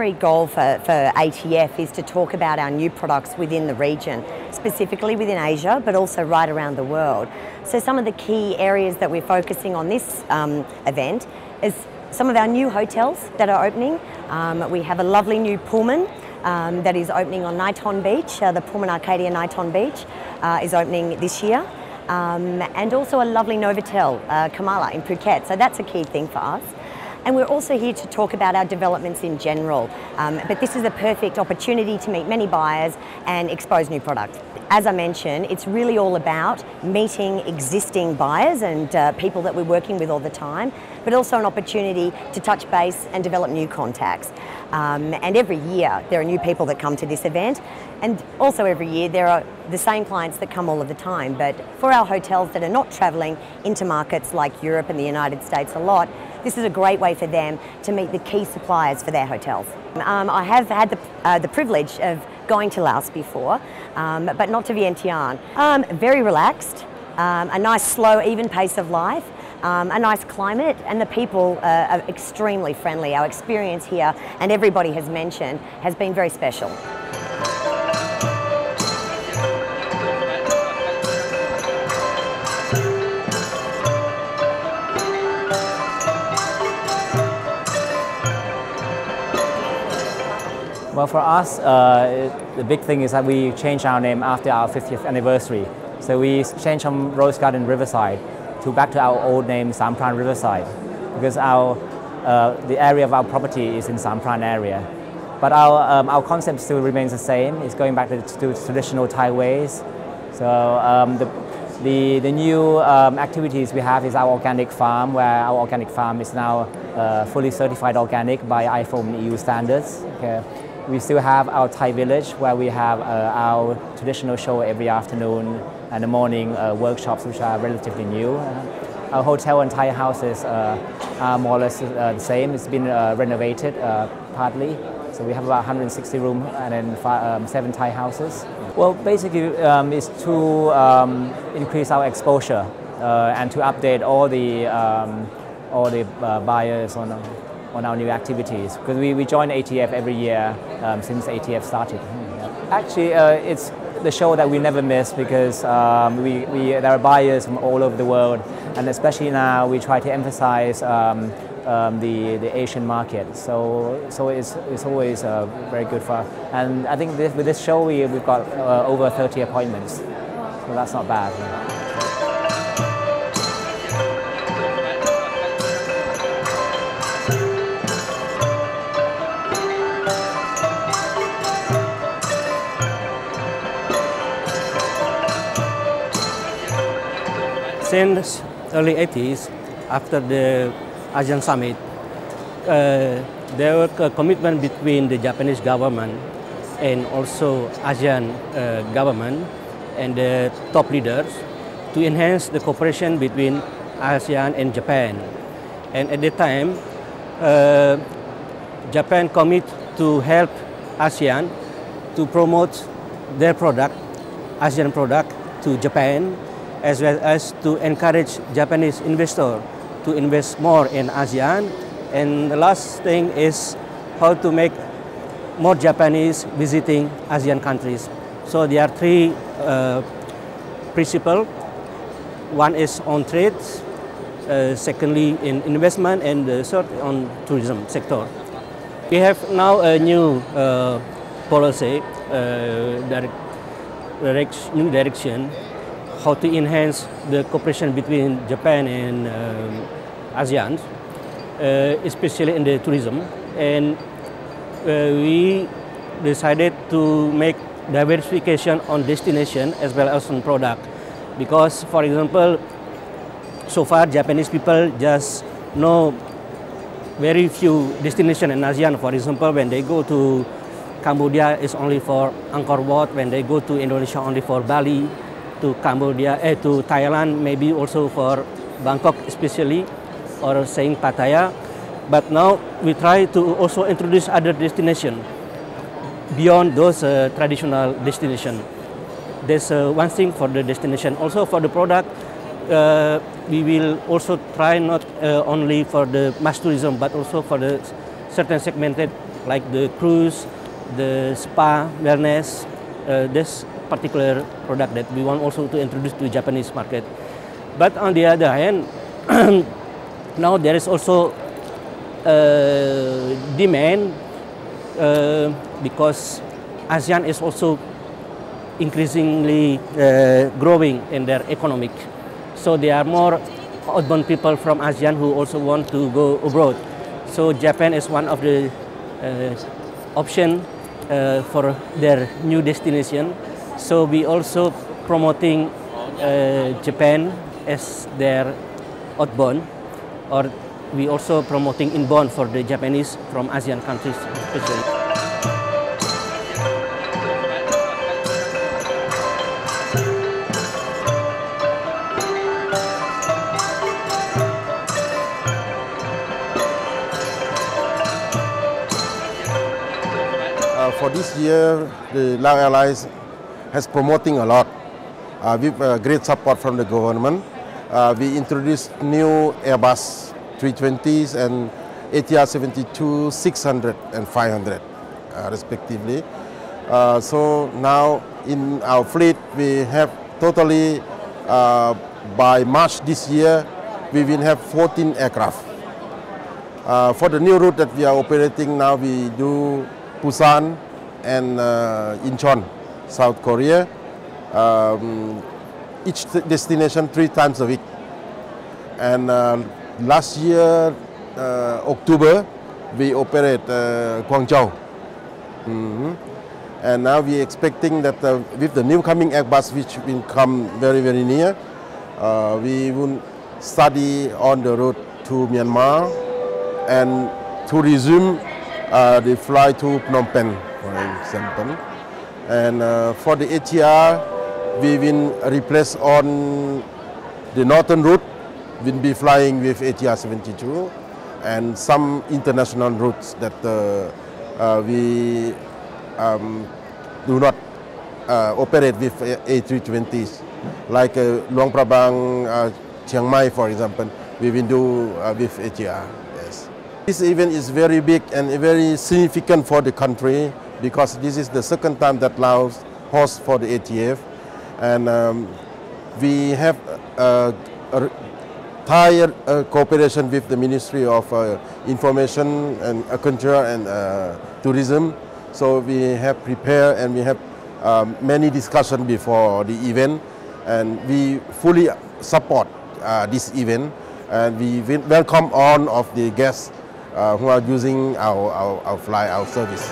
primary goal for ATF is to talk about our new products within the region, specifically within Asia, but also right around the world. So some of the key areas that we're focusing on this event is some of our new hotels that are opening. We have a lovely new Pullman that is opening on Naiton Beach. The Pullman Arcadia Naiton Beach is opening this year. And also a lovely Novotel, Kamala in Phuket. So that's a key thing for us. And we're also here to talk about our developments in general. But this is a perfect opportunity to meet many buyers and expose new products. As I mentioned, it's really all about meeting existing buyers and people that we're working with all the time, but also an opportunity to touch base and develop new contacts. And every year there are new people that come to this event, and also every year there are the same clients that come all of the time. But for our hotels that are not travelling into markets like Europe and the United States a lot, this is a great way for them to meet the key suppliers for their hotels. I have had the privilege of going to Laos before, but not to Vientiane. Very relaxed, a nice slow even pace of life, a nice climate, and the people are extremely friendly. Our experience here, and everybody has mentioned, has been very special. Well, for us, the big thing is that we changed our name after our 50th anniversary. So we changed from Rose Garden Riverside back to our old name, Sampran Riverside, because the area of our property is in Sampran area. But our concept still remains the same. It's going back to traditional Thai ways. So the new activities we have is our organic farm, where our organic farm is now fully certified organic by IFOAM EU standards. Okay. We still have our Thai village, where we have our traditional show every afternoon and the morning workshops, which are relatively new. Our hotel and Thai houses are more or less the same. It's been renovated partly. So we have about 160 rooms and then 7 Thai houses. Well, basically it's to increase our exposure and to update all the buyers on our new activities, because we join ATF every year since ATF started. Actually, it's the show that we never miss, because there are buyers from all over the world, and especially now we try to emphasize the Asian market. So it's always very good for us. And I think with this show we've got over 30 appointments, so that's not bad. Since early 80s, after the ASEAN Summit, there was a commitment between the Japanese government and also ASEAN government and the top leaders to enhance the cooperation between ASEAN and Japan. And at that time, Japan committed to help ASEAN to promote their product, ASEAN product, to Japan, as well as to encourage Japanese investors to invest more in ASEAN. And the last thing is how to make more Japanese visiting ASEAN countries. So there are 3 principles. One is on trade, secondly in investment, and the third on tourism sector. We have now a new policy, new direction, how to enhance the cooperation between Japan and ASEAN, especially in the tourism. And we decided to make diversification on destination as well as on product. Because, for example, so far Japanese people just know very few destinations in ASEAN. For example, when they go to Cambodia, it's only for Angkor Wat. When they go to Indonesia, only for Bali. To Cambodia, to Thailand, maybe also for Bangkok especially, or saying Pattaya. But now we try to also introduce other destinations beyond those traditional destinations. There's one thing for the destination. Also for the product, we will also try not only for the mass tourism, but also for the certain segmented like the cruise, the spa, wellness. This particular product that we want also to introduce to Japanese market. But on the other hand, now there is also demand because ASEAN is also increasingly growing in their economic. So there are more outbound people from ASEAN who also want to go abroad. So Japan is one of the option for their new destination. So we also promoting Japan as their outbound, or we also promoting inbound for the Japanese from ASEAN countries especially. For this year, the Lao Allies has promoting a lot with great support from the government. We introduced new Airbus 320s and ATR 72, 600 and 500 respectively. So now in our fleet we have totally by March this year we will have 14 aircraft. For the new route that we are operating now, we do Busan and Incheon, South Korea. Each destination 3 times a week. And last year, October, we operate Guangzhou. And now we are expecting that with the new coming Airbus, which will come very, very near, we will study on the road to Myanmar and to resume the flight to Phnom Penh, for example. And for the ATR, we will replace on the northern route, will be flying with ATR 72 and some international routes that we do not operate with A320s, like Luang Prabang, Chiang Mai, for example, we will do with ATR. Yes. This event is very big and very significant for the country because this is the second time that Laos hosts for the ATF, and we have tight cooperation with the Ministry of Information and Culture and Tourism. So we have prepared and we have many discussions before the event, and we fully support this event, and we welcome all of the guests who are using our service.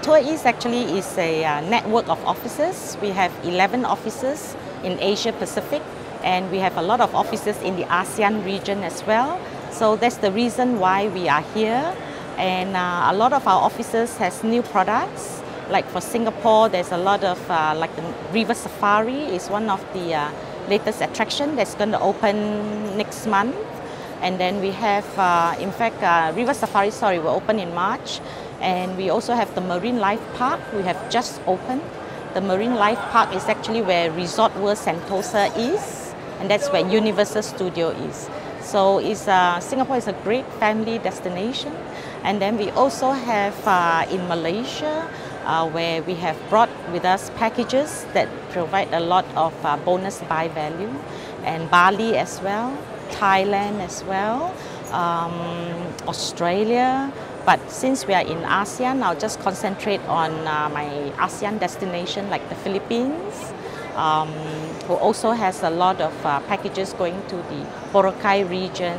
Tour East actually is a network of offices. We have 11 offices in Asia Pacific, and we have a lot of offices in the ASEAN region as well. So that's the reason why we are here. And a lot of our offices has new products. Like for Singapore, there's a lot of like the River Safari is one of the latest attraction that's going to open next month. And then we have, in fact, River Safari, will open in March. And we also have the Marine Life Park. We have just opened. The Marine Life Park is actually where Resort World Sentosa is, and that's where Universal Studio is. So Singapore is a great family destination. And then we also have in Malaysia, where we have brought with us packages that provide a lot of bonus buy value, and Bali as well, Thailand as well, Australia. But since we are in ASEAN, I'll just concentrate on my ASEAN destination like the Philippines, who also has a lot of packages going to the Boracay region,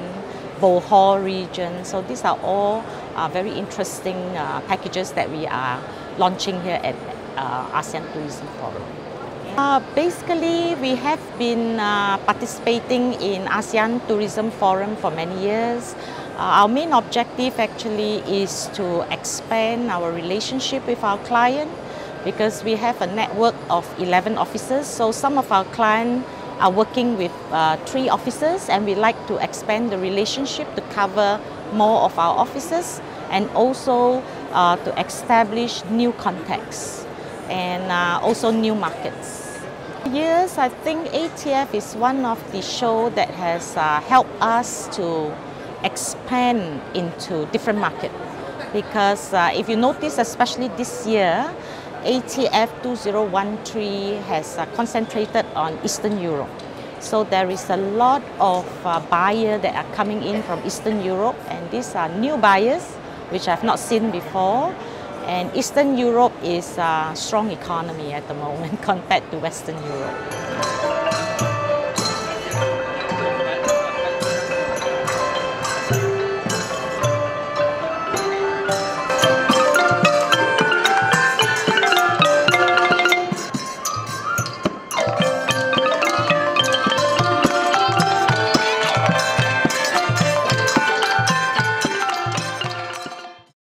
Bohol region. So these are all very interesting packages that we are launching here at ASEAN Tourism Forum. Basically, we have been participating in ASEAN Tourism Forum for many years. Our main objective actually is to expand our relationship with our client, because we have a network of 11 offices. So some of our clients are working with 3 offices, and we like to expand the relationship to cover more of our offices, and also to establish new contacts. and also new markets. Yes, I think ATF is one of the show that has helped us to expand into different market because if you notice, especially this year, ATF 2013 has concentrated on Eastern Europe. So there is a lot of buyers that are coming in from Eastern Europe, and these are new buyers which I've not seen before. And Eastern Europe is a strong economy at the moment compared to Western Europe.